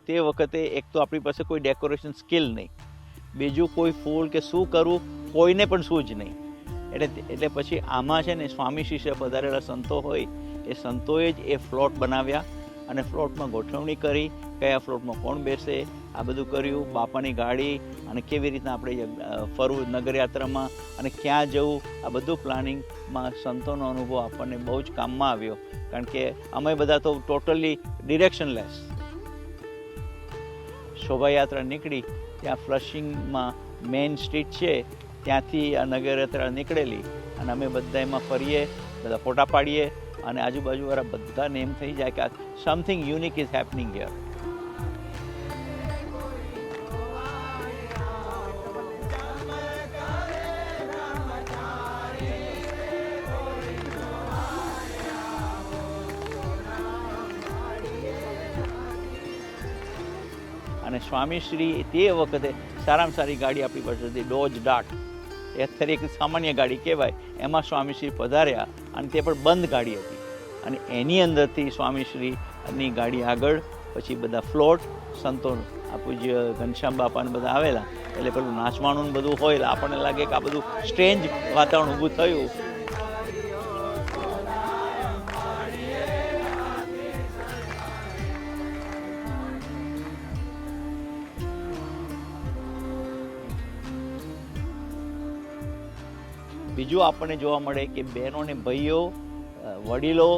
તે વખતે એક તો આપણી પાસે કોઈ ડેકોરેશન સ્કિલ નહીં, બીજું કોઈ ફૂલ કે શું કરવું કોઈને પણ શું જ નહીં. એટલે પછી આમાં છે ને સ્વામી શિષ્ય પધારેલા સંતો હોય એ સંતોએ જ એ ફ્લોટ બનાવ્યા અને ફ્લોટમાં ગોઠવણી કરી, કયા ફ્લોટમાં કોણ બેસે આ બધું કર્યું, બાપાની ગાડી અને કેવી રીતના આપણે ફરવું નગરયાત્રામાં અને ક્યાં જવું, આ બધું પ્લાનિંગમાં સંતોનો અનુભવ આપણને બહુ જ કામમાં આવ્યો. કારણ કે અમે બધા તો ટોટલી ડિરેક્શનલેસ. શોભાયાત્રા નીકળી ત્યાં ફ્લશિંગમાં મેઇન સ્ટ્રીટ છે ત્યાંથી આ નગરયાત્રા નીકળેલી અને અમે બધા એમાં ફરીએ, બધા ફોટા પાડીએ અને આજુબાજુવાળા બધાને એમ થઈ જાય કે something unique is happening here. અને સ્વામીશ્રી તે વખતે સારામાં સારી ગાડી આપણી પાસે હતી ડોજ ડાર્ટ. એ અત્યારે એક સામાન્ય ગાડી કહેવાય, એમાં સ્વામીશ્રી પધાર્યા અને તે પણ બંધ ગાડી હતી અને એની અંદરથી સ્વામીશ્રીની ગાડી આગળ પછી બધા ફ્લોટ સંતો પૂજ્ય ઘનશ્યામ બાપાને બધા આવેલા એટલે પેલું નાચવાનું બધું હોય એટલે આપણને લાગે કે આ બધું સ્ટ્રેન્જ વાતાવરણ ઊભું થયું. બીજું આપણને જોવા મળે કે બહેનો ને ભાઈઓ, વડીલો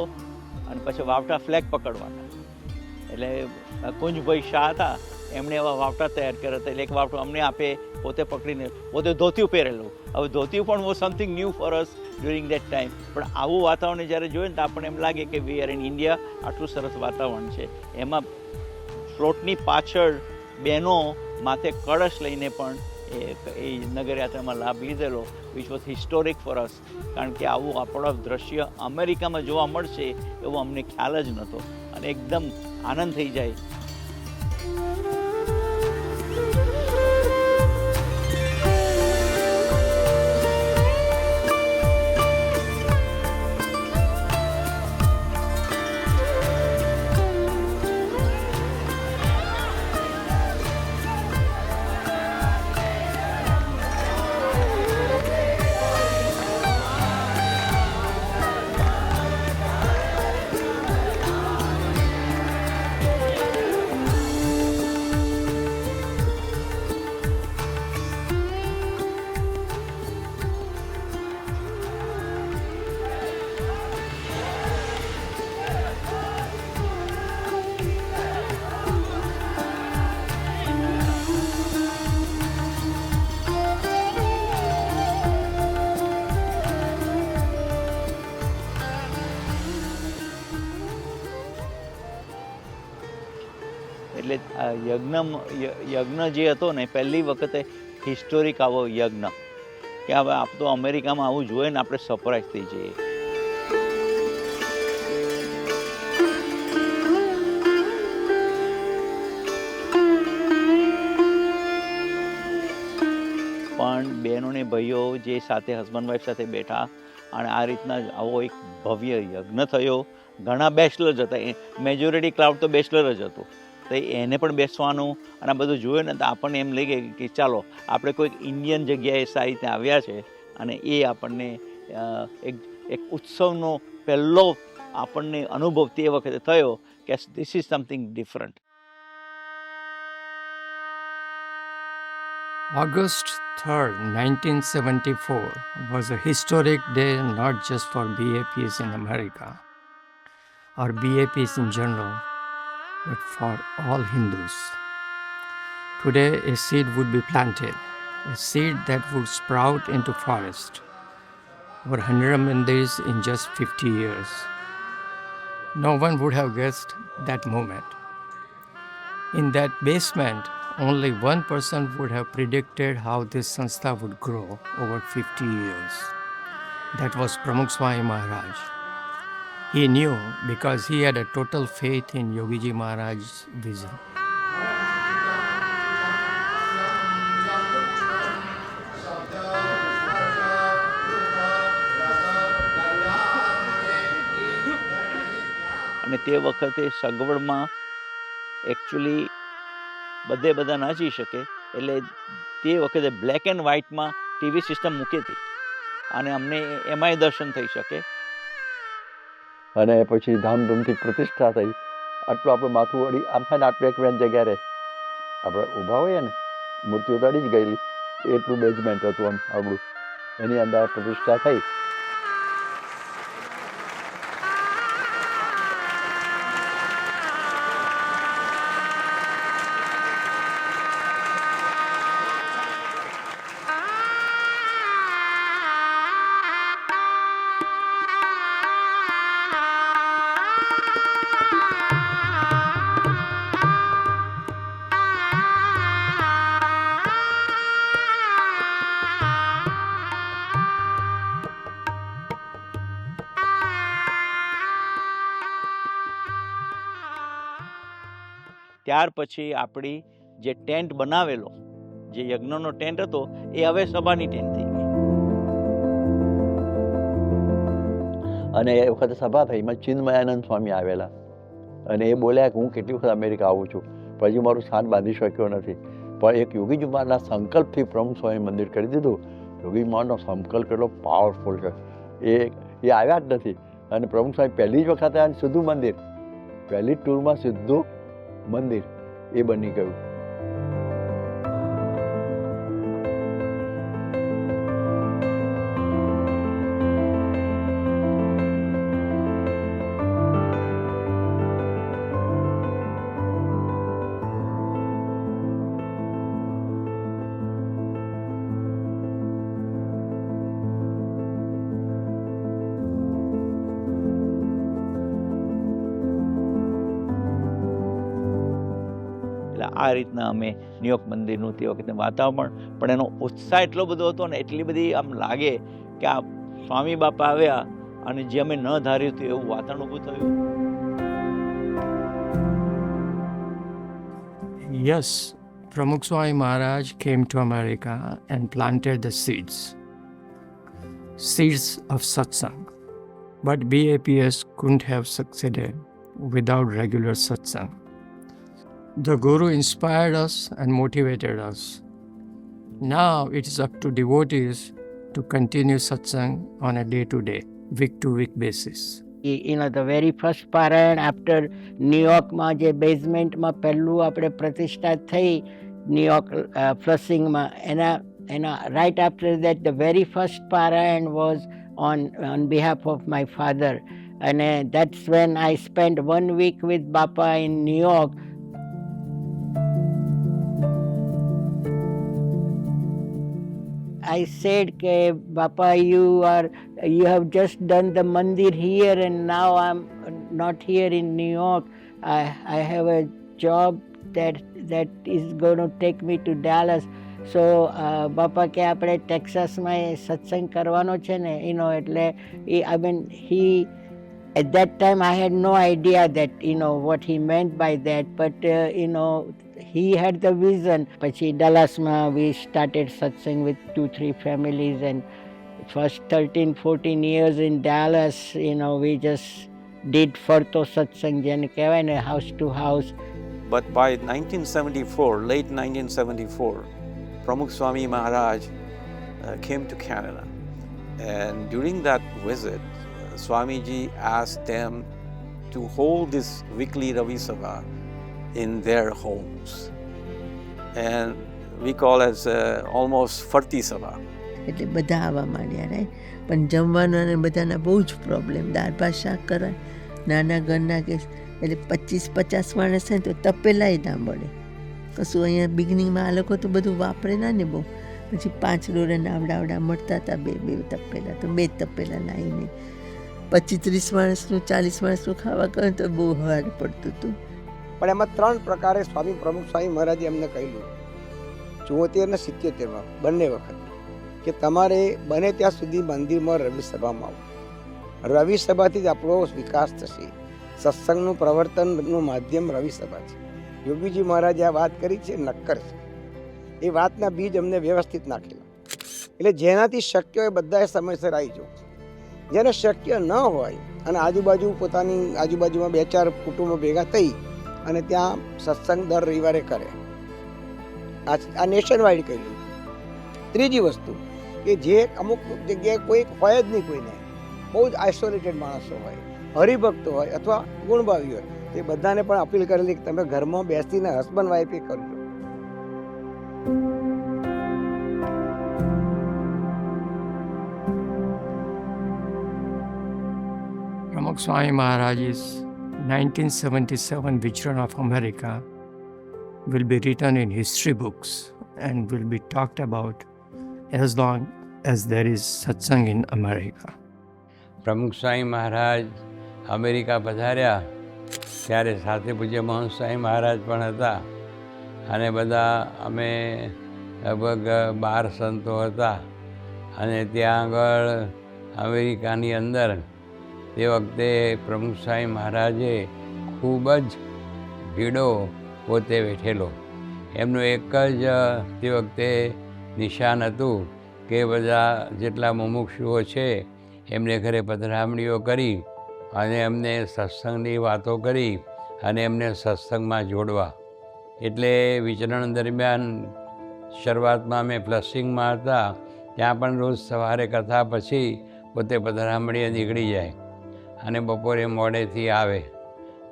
અને પછી વાવટા ફ્લેગ પકડવાના. એટલે કુંજભાઈ શાહ હતા એમણે એવા વાવટા તૈયાર કર્યા હતા. એટલે એક વાવટો અમને આપે, પોતે પકડીને પોતે ધોતિયું પહેરેલું. હવે ધોતિયું પણ was something new for us during that time. પણ આવું વાતાવરણ જ્યારે જોઈએ ને તો આપણને એમ લાગે કે વી આર ઇન ઇન્ડિયા, આટલું સરસ વાતાવરણ છે. એમાં ફ્લોટની પાછળ બહેનો માથે કળશ લઈને પણ એ નગરયાત્રામાં લાભ લીધેલો, which was historic for us. કારણ કે આવું આપણો દ્રશ્ય અમેરિકામાં જોવા મળશે એવો અમને ખ્યાલ જ નહોતો અને એકદમ આનંદ થઈ જાય. એટલે યજ્ઞ જે હતો ને પહેલી વખતે હિસ્ટોરિક આવો યજ્ઞ કે હવે આપ તો અમેરિકામાં આવું જોઈએ ને આપણે સરપ્રાઈઝ થઈ જઈએ. પણ બહેનો ને ભાઈઓ જે સાથે હસબન્ડ વાઈફ સાથે બેઠા અને આ રીતના આવો એક ભવ્ય યજ્ઞ થયો. ઘણા બેચલર જ હતા, મેજોરિટી ક્રાઉડ તો બેચલર જ હતું. તો એને પણ બેસવાનું અને આ બધું જોયું ને તો આપણને એમ લાગે કે ચાલો આપણે કોઈક ઇન્ડિયન જગ્યાએ સારી રીતે આવ્યા છે અને એ આપણને એક ઉત્સવનો પહેલો આપણને અનુભવ તે વખતે થયો કે this is something different. August 3rd, 1974 was a historic day not just for BAPs in America or BAPs in general, but for all Hindus. Today, a seed would be planted, a seed that would sprout into forest. Over 100 mandirs in just 50 years. No one would have guessed that moment. In that basement, only one person would have predicted how this sanstha would grow over 50 years. That was Pramukh Swami Maharaj. He knew because he had a total faith in Yogiji Maharaj's vision. અને તે વખતે સગવડમાં actually બધે બધા ના જઈ શકે, એટલે તે વખતે બ્લેક એન્ડ વ્હાઇટમાં ટીવી સિસ્ટમ મૂકી હતી અને અમને એમાંય દર્શન થઈ શકે. અને પછી ધામધૂમથી પ્રતિષ્ઠા થઈ. આટલું આપણું માથું વળી આમ થાય ને આટલું એક વેન જગ્યા રહે, આપણે ઊભા હોઈએ ને મૂર્તિઓ તો અડી જ ગયેલી, એટલું બેઝમેન્ટ હતું આમ આપણું, એની અંદર પ્રતિષ્ઠા થઈ. ત્યાર પછી આપણી જે ટેન્ટ બનાવેલો, જે યજ્ઞનો ટેન્ટ હતો, એ હવે સભાની ટેન્ટ થઈ ગઈ. અને એ વખતે સભા થઈ, એમાં ચિન્મયાનંદ સ્વામી આવેલા અને એ બોલ્યા કે હું કેટલી વખત અમેરિકા આવું છું પણ હજુ મારું સ્થાન બાંધી શક્યો નથી, પણ એક યોગીજીમાના સંકલ્પથી પ્રમુખ સ્વામી મંદિર કરી દીધું. યોગીજીમાનો સંકલ્પ કેટલો પાવરફુલ છે, એ આવ્યા જ નથી અને પ્રમુખ સ્વામી પહેલી જ વખતે આ સીધું મંદિર, પહેલી જ ટૂરમાં સીધું મંદિર એ બની ગયું. આ રીતના અમે ન્યુયોર્ક મંદિરનું તે વખતે વાતાવરણ, પણ એનો ઉત્સાહ એટલો બધો હતો ને, એટલી બધી આમ લાગે કે આ સ્વામી બાપા આવ્યા અને જે અમે ન ધાર્યું હતું એવું વાતાવરણ ઊભું થયું. Yes, Pramukh Swami Maharaj came to America and planted the seeds of satsang. But BAPS couldn't have succeeded without regular satsang. The Guru inspired us and motivated us. Now it is up to devotees to continue satsang on a day-to-day, week-to-week basis. The very first Parayan after New York માં જે બેઝમેન્ટમાં પહેલું આપણે પ્રતિષ્ઠા થઈ New York ફ્લસિંગમાં, એના right after that the very first Parayan was on behalf of my father, and that's when I spent 1 week with Bapa in New York. I said, Bapa, you have just done the mandir here and now I'm not here in New York. I have a job that is going to take me to Dallas. So Bapa કે આપણે ટેક્સાસમાં સત્સંગ કરવાનો છે ને, એટલે I mean, at that time I had no idea that what he meant by that, but he had the vision. Pachi Dallasma we started satsang with 2-3 families, and first 13-14 years in Dallas, we just did farto satsang, jene kehvay ne, house to house. But by 1974, late 1974, Pramukh Swami Maharaj came to Canada, and during that visit, Swamiji asked them to hold this weekly Ravi Sabha in their homes, and we call it almost Farti Sabha. એટલે બધા આવવા માંડ્યા રહે, પણ જમવાનો અને બધાના બહુ જ પ્રોબ્લેમ, દાળ ભાત શાક કરવા નાના ઘરના કે એટલે 25-50 માણસ થાય તો તપેલાય ના મળે કશું. અહીંયા બિગનિંગમાં આ લોકો તો બધું વાપરે ના ને બહુ, પછી 5 ડોરે આવડા મળતા હતા, 2 તપેલા, તો 2 તપેલા લાવીને 25-30 માણસનું 40 માણસનું ખાવા કરે તો બહુ હાર્ડ પડતું હતું. પણ એમાં 3 પ્રકારે સ્વામી પ્રમુખ સ્વામી મહારાજે અમને કહ્યું 74 ને 77 બંને વખત કે તમારે બને ત્યાં સુધી મંદિરમાં રવિ સભામાં આવો. રવિ સભાથી જ આપણો વિકાસ થશે. સત્સંગનું પ્રવર્તનનું માધ્યમ રવિ સભા છે. યોગીજી મહારાજે આ વાત કરી છે, નક્કર છે. એ વાતના બીજ અમને વ્યવસ્થિત નાખેલા, એટલે જેનાથી શક્ય હોય બધાએ સમયસર આવી જવું. જેને શક્ય ન હોય અને આજુબાજુમાં 2-4 કુટુંબો ભેગા થઈ અને ત્યાં સત્સંગ દર રવિવારે કરે, આ નેશન વાઇડ કહેલું. ત્રીજી વસ્તુ કે જે અમુક જગ્યાએ કોઈ હોય જ નહીં, કોઈને બહુ જ આઇસોલેટેડ માણસો હોય, હરિભક્તો હોય અથવા ગુણભાવી હોય, તે બધાને પણ અપીલ કરેલી કે તમે ઘરમાં બેસીને હસબન્ડ વાઈફે કરજો. Pramukh Swami Maharaj's 1977 Vicharan of America will be written in history books and will be talked about as long as there is satsang in America. પ્રમુખ સ્વામી મહારાજ અમેરિકા પધાર્યા ત્યારે સાથે પૂજ્ય મહંત સ્વામી મહારાજ પણ હતા અને બધા અમે લગભગ 12 સંતો હતા અને ત્યાં આગળ અમેરિકાની અંદર તે વખતે પ્રમુખ સ્વામી મહારાજે ખૂબ જ ભીડો પોતે બેઠેલો. એમનું એક જ તે વખતે નિશાન હતું કે બધા જેટલા મુમુક્ષુઓ છે એમને ઘરે પધરામણીઓ કરી અને એમને સત્સંગની વાતો કરી અને એમને સત્સંગમાં જોડવા. એટલે વિચરણ દરમિયાન શરૂઆતમાં અમે ફ્લશિંગમાં હતા, ત્યાં પણ રોજ સવારે કથા પછી પોતે પધરામણીએ નીકળી જાય અને બપોરે મોડેથી આવે,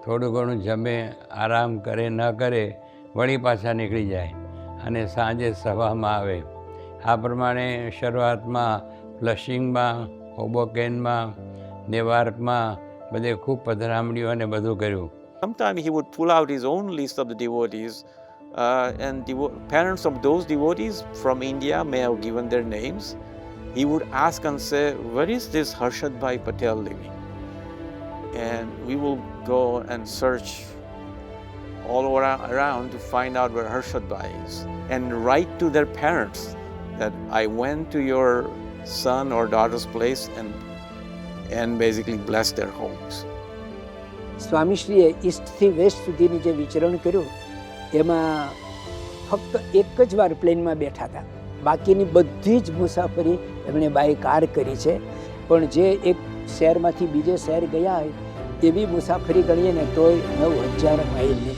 થોડું ઘણું જમે, આરામ કરે ન કરે, વળી પાછા નીકળી જાય અને સાંજે સભામાં આવે. આ પ્રમાણે શરૂઆતમાં ફ્લશિંગમાં, હોબોકેનમાં, નેવાર્કમાં બધે ખૂબ પધરામણીઓ અને બધું કર્યું. Sometimes he would pull out his own list of the devotees, and parents of those devotees from India may have given their names. He would ask and say, "Where is this Harshad Bhai Patel living?" And we will go and search all around to find out where Harshad Bhai is, and write to their parents that I went to your son or daughter's place and basically bless their homes. સ્વામીશ્રીએ ઈસ્ટથી west સુધીની જે વિચરણ કર્યું એમાં ફક્ત એક જ વાર પ્લેનમાં બેઠા હતા, બાકીની બધી જ મુસાફરી એમણે બાય કાર કરી છે. પણ જે એક શહેરમાંથી બીજે શહેર ગયા હોય એવી મુસાફરી ગણીએ ને તોય 9,000 માઇલની.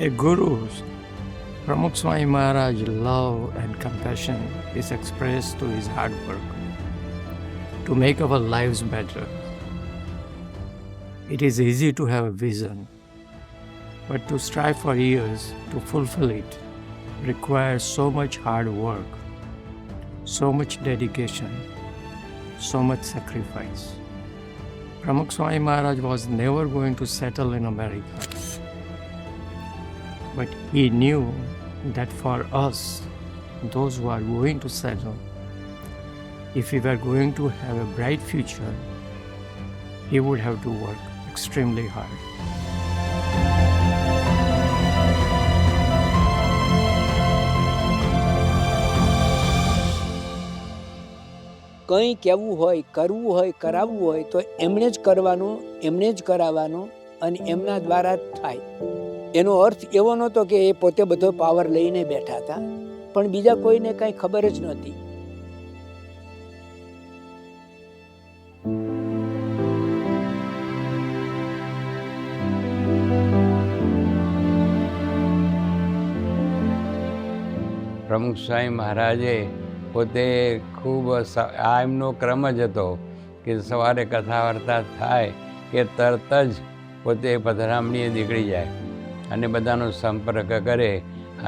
A guru's, Pramukh Swami Maharaj's love and compassion is expressed to his hard work to make our lives better. It is easy to have a vision, but to strive for years to fulfill it requires so much hard work, so much dedication, so much sacrifice. Pramukh Swami Maharaj was never going to settle in America. But he knew that for us, those who are going to settle, if we were going to have a bright future, he would have to work extremely hard. કંઈ કહેવું હોય, કરવું હોય, કરાવવું હોય તો એમણે જ કરવાનું, એમણે જ કરાવવાનું અને એમના દ્વારા જ થાય. એનો અર્થ એવો નહોતો કે એ પોતે બધો પાવર લઈને બેઠા હતા, પણ બીજા કોઈને કાંઈ ખબર જ નહોતી. પ્રમુખ સ્વામી મહારાજે પોતે ખૂબ આ એમનો ક્રમ જ હતો કે સવારે કથા વાર્તા થાય કે તરત જ પોતે પધરામણીએ નીકળી જાય અને બધાનો સંપર્ક કરે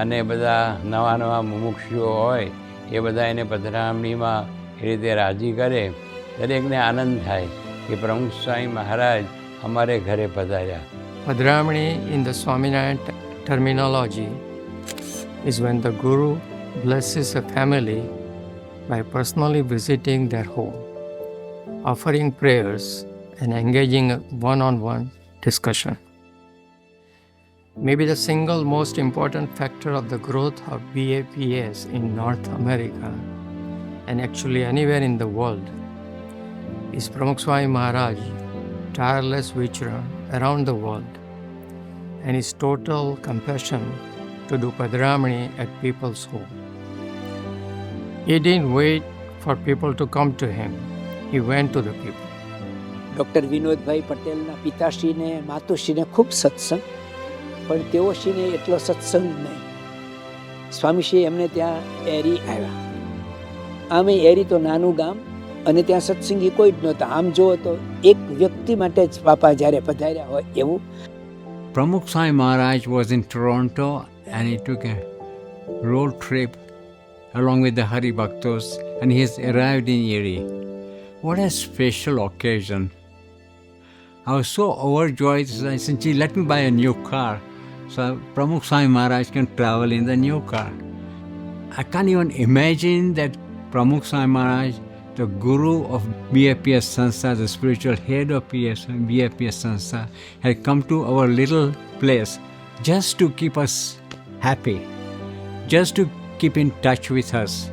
અને બધા નવા નવા મુમુક્ષુઓ હોય એ બધા એને પધરામણીમાં એ રીતે રાજી કરે. દરેકને આનંદ થાય કે પ્રમુખ સ્વામી મહારાજ અમારે ઘરે પધાર્યા. Padramani in the Swaminarayan terminology is when the Guru blesses a family by personally visiting their home, offering prayers and engaging in one-on-one discussion. Maybe the single most important factor of the growth of BAPS in North America and actually anywhere in the world is Pramukh Swami Maharaj tireless vichara around the world and his total compassion to do Padramani at people's home. He didn't wait for people to come to him. He went to the people. Doctor Vinodbhai પટેલના પિતાશ્રીને માતુશ્રીને ખૂબ સત્સંગ, પણ તેઓશ્રીને એટલો સત્સંગ નહીં. સ્વામીશ્રી એમને ત્યાં એરી આવ્યા. આમે એરી તો નાનું ગામ અને ત્યાં સત્સંગી કોઈ જ નહોતા. આમ જુઓ તો એક વ્યક્તિ માટે જ બાપા જ્યારે પધાર્યા હોય એવું. Pramukh Sai Maharaj was in Toronto and he took a road trip along with the Hari Bhaktos and he has arrived in Erie. What a special occasion. I was so overjoyed. I said, gee, let me buy a new car so Pramukh Sai Maharaj can travel in the new car. I can't even imagine that Pramukh Sai Maharaj, the guru of BAPS Sanstha, the spiritual head of BAPS Sanstha, had come to our little place just to keep us happy, just to keep in touch with us.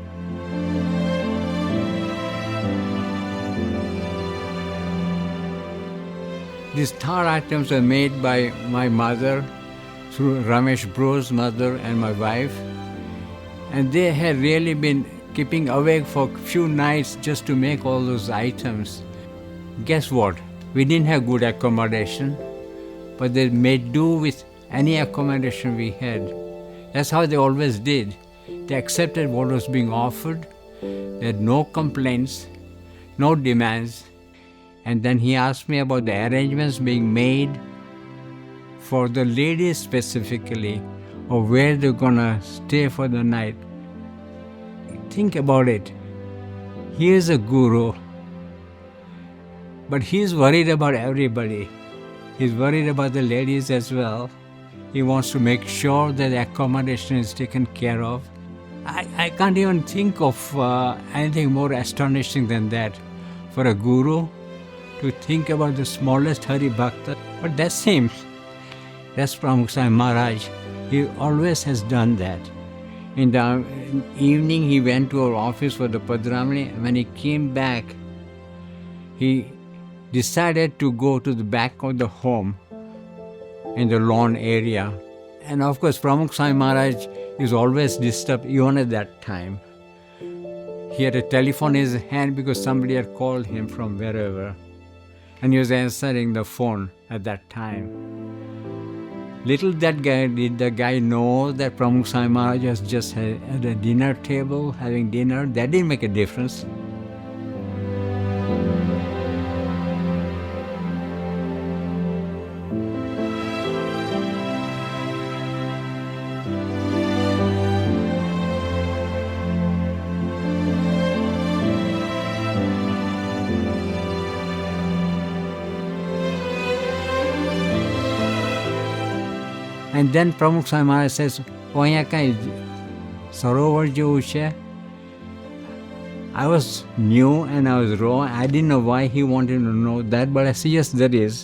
These third items were made by my mother, through Ramesh Bro's mother and my wife, and they had really been keeping awake for a few nights just to make all those items. Guess what? We didn't have good accommodation, but they made do with any accommodation we had. That's how they always did. They accepted what was being offered. They had no complaints, no demands. And then he asked me about the arrangements being made for the ladies specifically, or where they're gonna stay for the night. Think about it. He is a guru, but he's worried about everybody. He's worried about the ladies as well. He wants to make sure that the accommodation is taken care of. I can't even think of anything more astonishing than that for a guru to think about the smallest Hari Bhakta. But that's him. That's Pramukh Sai Maharaj. He always has done that. In the evening, he went to our office for the Padramani. When he came back, he decided to go to the back of the home in the lawn area. And of course, Pramukh Sai Maharaj is always disturbed even at that time. He had a telephone in his hand because somebody had called him from wherever. And he was answering the phone at that time. Little did the guy know that Pramukh Sai Maharaj was just at a dinner table having dinner. That didn't make a difference. And then Pramukh Sai Maharaj says, "Oh, અહીંયા કાંઈ સરોવર જેવું છે." I was new and I was raw. I didn't know why he wanted to know that, but I said, yes, there is.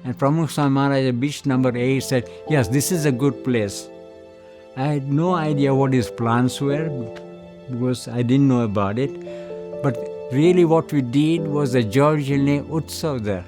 And Pramukh Sai Maharaj at beach number 8 said, yes, this is a good place. I had no idea what his plans were because I didn't know about it. But really what we did was a Georgian Utsav there.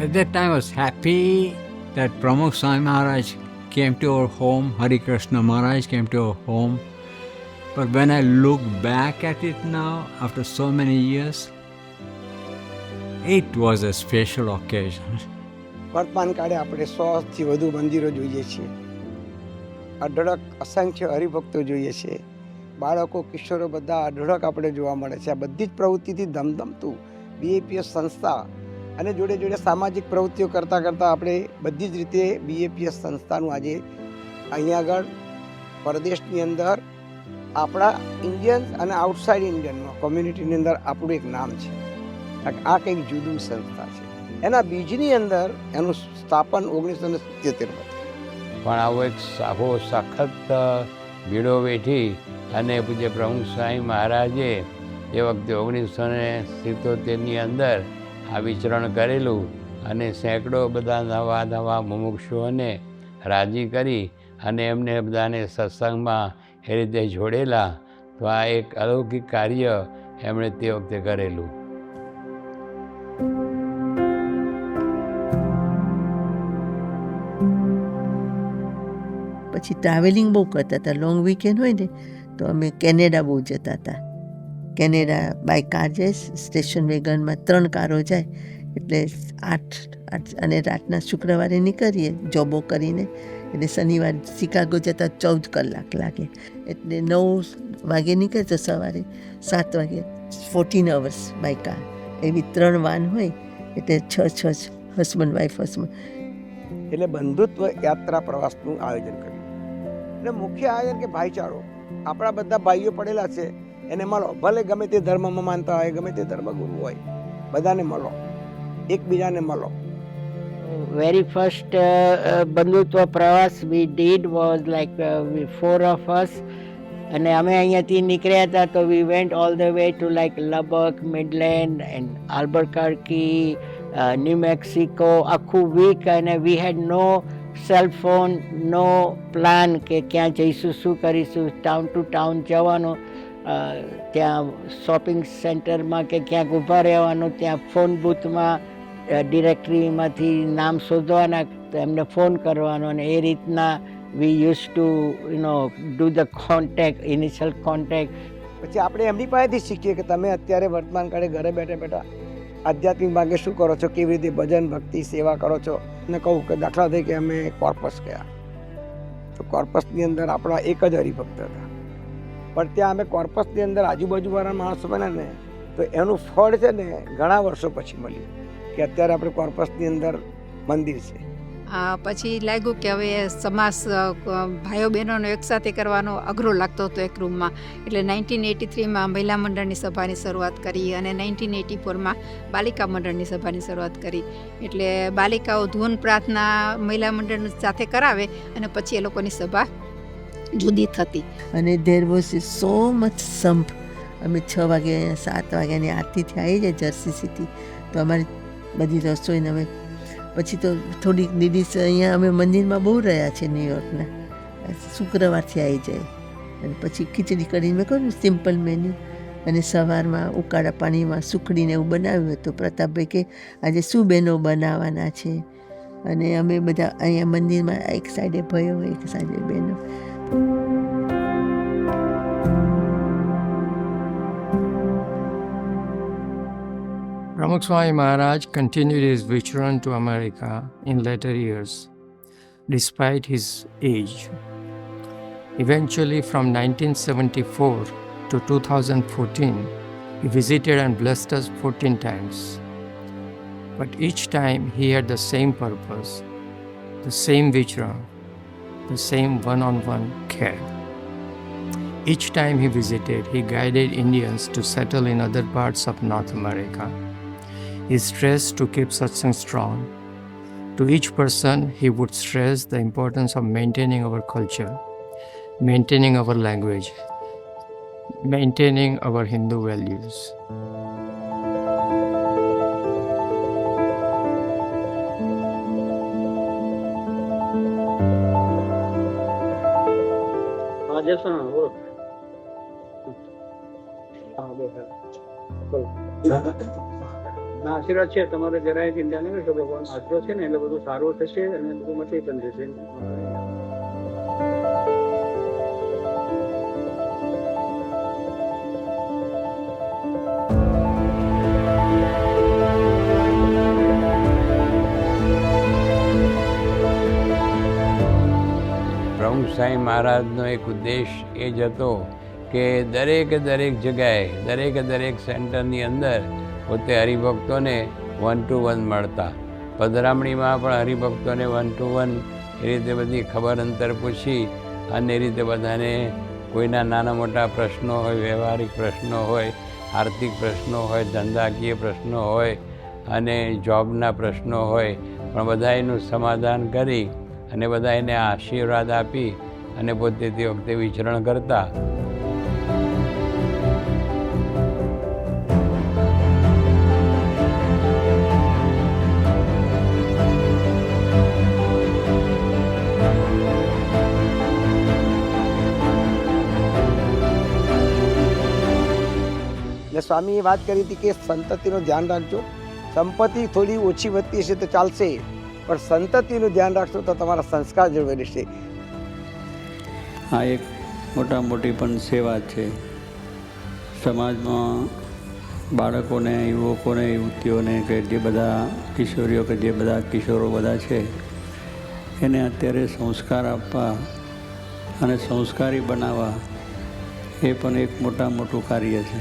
At that time, I was happy that Pramukh Sai Maharaj came to our home, Hari Krishna Maharaj came to our home. But when I look back at it now, after so many years, it was a special occasion. વર્તમાન કાળે આપણે 100થી વધુ મંદિરો જોઈએ છીએ, અઢળક અસંખ્ય હરિભક્તો જોઈએ છીએ, બાળકો કિશોરો બધા અઢળક આપણે જોવા મળે છે. આ બધી જ પ્રવૃત્તિથી ધમધમતું બીએપીએસ સંસ્થા અને જોડે જોડે સામાજિક પ્રવૃત્તિઓ કરતાં કરતાં આપણે બધી જ રીતે બીએપીએસ સંસ્થાનું આજે અહીંયા આગળ પરદેશની અંદર આપણા ઇન્ડિયન્સ અને આઉટસાઇડ ઇન્ડિયનમાં કોમ્યુનિટીની અંદર આપણું એક નામ છે. આ કંઈક જુદું સંસ્થા છે. એના બીજની અંદર એનું સ્થાપન 1977માં. પણ આવો એક આખો સખત ભીડો વેઠી અને પૂજ્ય પ્રમુખ સાંઈ મહારાજે એ વખતે 1977ની અંદર આ વિચરણ કરેલું અને સેંકડો બધા નવા નવા મુમુક્ષુઓને રાજી કરી અને એમને બધાને સત્સંગમાં એ રીતે જોડેલા. તો આ એક અલૌકિક કાર્ય એમણે તે વખતે કરેલું. પછી ટ્રાવેલિંગ બહુ કરતા હતા. લોંગ વીકેન્ડ હોય ને તો અમે કેનેડા બહુ જતા હતા. કેનેડા બાય કાર જાય, સ્ટેશન વેગનમાં 3 કારો જાય, એટલે 8 અને રાતના શુક્રવારે નીકળીએ જોબો કરીને, એટલે શનિવારે શિકાગો જતા 14 કલાક લાગે. એટલે 9 વાગે નીકળે તો સવારે 7 વાગે 14 અવર્સ બાય કાર. એવી 3 વાન હોય એટલે 6 હસબન્ડ વાઈફ એટલે બંધુત્વ યાત્રા પ્રવાસનું આયોજન કર્યું. એટલે મુખ્ય આયોજન કે ભાઈચારો. આપણા બધા ભાઈઓ પડેલા છે, એને મળો. ભલે ગમે તે ધર્મમાં માનતા હોય, ગમે તે ધર્મગુરુ હોય, બધાને મળો, એકબીજાને મળો. Very first બંધુત્વ પ્રવાસ we did was like 4 of us, અને અમે અહીંયાથી નીકળ્યા હતા તો we went all the way to like Lubbock, Midland and Albuquerque, New Mexico, આખું વીક. અને we had no cell phone, no plan કે ક્યાં જઈશું, શું કરીશું. ટાઉન ટુ ટાઉન જવાનું, ત્યાં શોપિંગ સેન્ટરમાં કે ક્યાંક ઊભા રહેવાનું, ત્યાં ફોન બૂથમાં ડિરેક્ટરીમાંથી નામ શોધવાના, તો એમને ફોન કરવાનો, અને એ રીતના we used to do the contact, initial contact. પછી આપણે એમની પાસેથી શીખીએ કે તમે અત્યારે વર્તમાન કાળે ઘરે બેઠા બેઠા આધ્યાત્મિક માર્ગે શું કરો છો, કેવી રીતે ભજન ભક્તિ સેવા કરો છો. અને કહું કે દાખલા તરીકે અમે કોર્પસ ગયા, તો કોર્પસની અંદર આપણા એક જ હરિભક્ત હતા, પણ ત્યાં અમે કોર્પસની અંદર આજુબાજુવાળા માણસો બન્યા ને, તો એનું ફળ છે ને ઘણા વર્ષો પછી મળ્યું કે અત્યારે આપણે કોર્પસની અંદર મંદિર છે. પછી લાગ્યું કે હવે સમાસ ભાઈઓ બહેનોનો એકસાથે કરવાનો અઘરો લાગતો હતો એક રૂમમાં. એટલે 1983માં મહિલા મંડળની સભાની શરૂઆત કરી, અને 1984માં બાલિકા મંડળની સભાની શરૂઆત કરી. એટલે બાલિકાઓ ધૂન પ્રાર્થના મહિલા મંડળ સાથે કરાવે, અને પછી એ લોકોની સભા જુદી થતી. અને દેર વોઝ સો મચ સંપ. અમે 6 વાગે 7 વાગ્યાની આરતીથી આવી જાય જર્સી સિટી, તો અમારી બધી રસોઈને અમે પછી તો થોડીક લેડીઝ અહીંયા અમે મંદિરમાં બહુ રહ્યા છે ન્યુયોર્કના, શુક્રવારથી આવી જાય. અને પછી ખીચડી કઢી મેં કહ્યું સિમ્પલ મેન્યુ. અને સવારમાં ઉકાળા પાણીમાં સુખડીને એવું બનાવ્યું હતું. પ્રતાપભાઈ કે આજે શું બહેનો બનાવવાના છે, અને અમે બધા અહીંયા મંદિરમાં એક સાઈડે ભાઈઓ, એક સાઈડે બહેનો. Pramukh Swami Maharaj continued his vicharan to America in later years, despite his age. Eventually, from 1974 to 2014, he visited and blessed us 14 times. But each time he had the same purpose, the same vichara, the same one-on-one care. Each time he visited, he guided Indians to settle in other parts of North America. He stressed to keep satsang strong. To each person, he would stress the importance of maintaining our culture, maintaining our language, maintaining our Hindu values. ના આશીર્વાદ છે તમારે, જરાય ચિંતા નહીં કરશો. ભગવાન આશરો છે ને એટલે બધું સારું થશે, અને બધું મટી પણ જશે. પ્રમુખ સ્વામી મહારાજનો એક ઉદ્દેશ એ જ હતો કે દરેક જગ્યાએ દરેક સેન્ટરની અંદર પોતે હરિભક્તોને 1 to 1 મળતા. પધરામણીમાં પણ હરિભક્તોને 1 to 1 એ રીતે બધી ખબર અંતર પૂછી, અને એ રીતે બધાને કોઈના નાના મોટા પ્રશ્નો હોય, વ્યવહારિક પ્રશ્નો હોય, આર્થિક પ્રશ્નો હોય, ધંધાકીય પ્રશ્નો હોય, અને જોબના પ્રશ્નો હોય, પણ બધા એનું સમાધાન કરી અને બધા એને આશીર્વાદ આપી અને પોતે તે વખતે વિચરણ કરતા. ને સ્વામીએ વાત કરી હતી કે સંતતિનું ધ્યાન રાખજો, સંપત્તિ થોડી ઓછી વધતી હશે તો ચાલશે, પણ સંતતિનું ધ્યાન રાખશો તો તમારા સંસ્કાર જળવાઈ રહેશે. આ એક મોટી પણ સેવા છે. સમાજમાં બાળકોને, યુવકોને, યુવતીઓને કે જે બધા કિશોરીઓ કે જે બધા કિશોરો બધા છે એને અત્યારે સંસ્કાર આપવા અને સંસ્કારી બનાવવા એ પણ એક મોટું કાર્ય છે.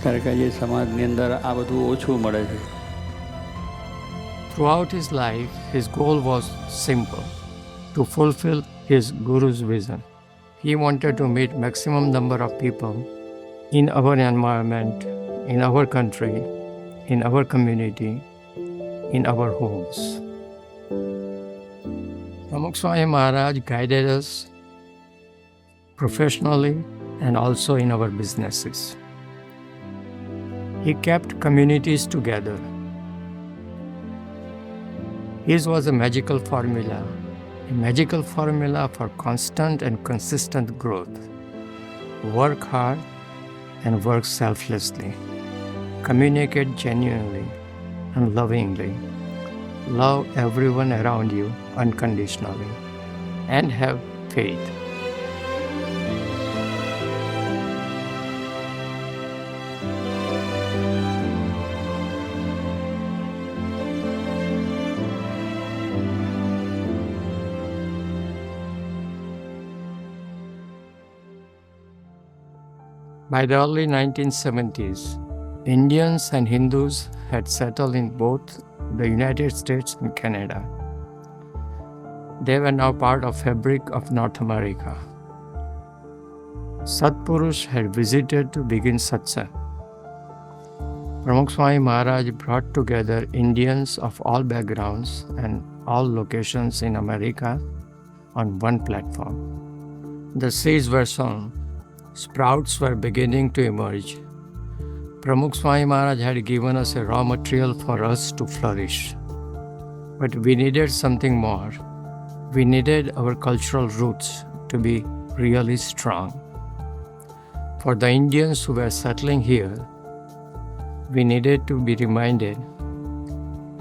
ત્યારે કે જે સમાજની અંદર આ બધું ઓછું મળે છે. Throughout his life, his goal was simple: to fulfill his Guru's vision. He wanted to meet maximum number of people in our environment, in our country, in our community, in our homes. Pramukh Swami Maharaj guided us professionally and also in our businesses. He kept communities together. His was a magical formula for constant and consistent growth. Work hard and work selflessly. Communicate genuinely and lovingly. Love everyone around you unconditionally. And have faith. By the early 1970s, Indians and Hindus had settled in both the United States and Canada. They were now part of fabric of North America. Satpurush had visited to begin satsang. Pramukh Swami Maharaj brought together Indians of all backgrounds and all locations in America on one platform. The seeds were sown. Sprouts were beginning to emerge. Pramukh Swami Maharaj had given us a raw material for us to flourish. But we needed something more. We needed our cultural roots to be really strong. For the Indians who were settling here, we needed to be reminded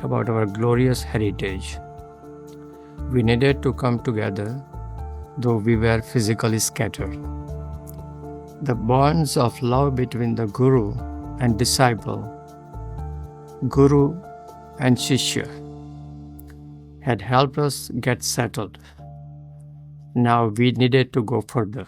about our glorious heritage. We needed to come together, though we were physically scattered. The bonds of love between the Guru and disciple, Guru and Shishya, had helped us get settled. Now we needed to go further.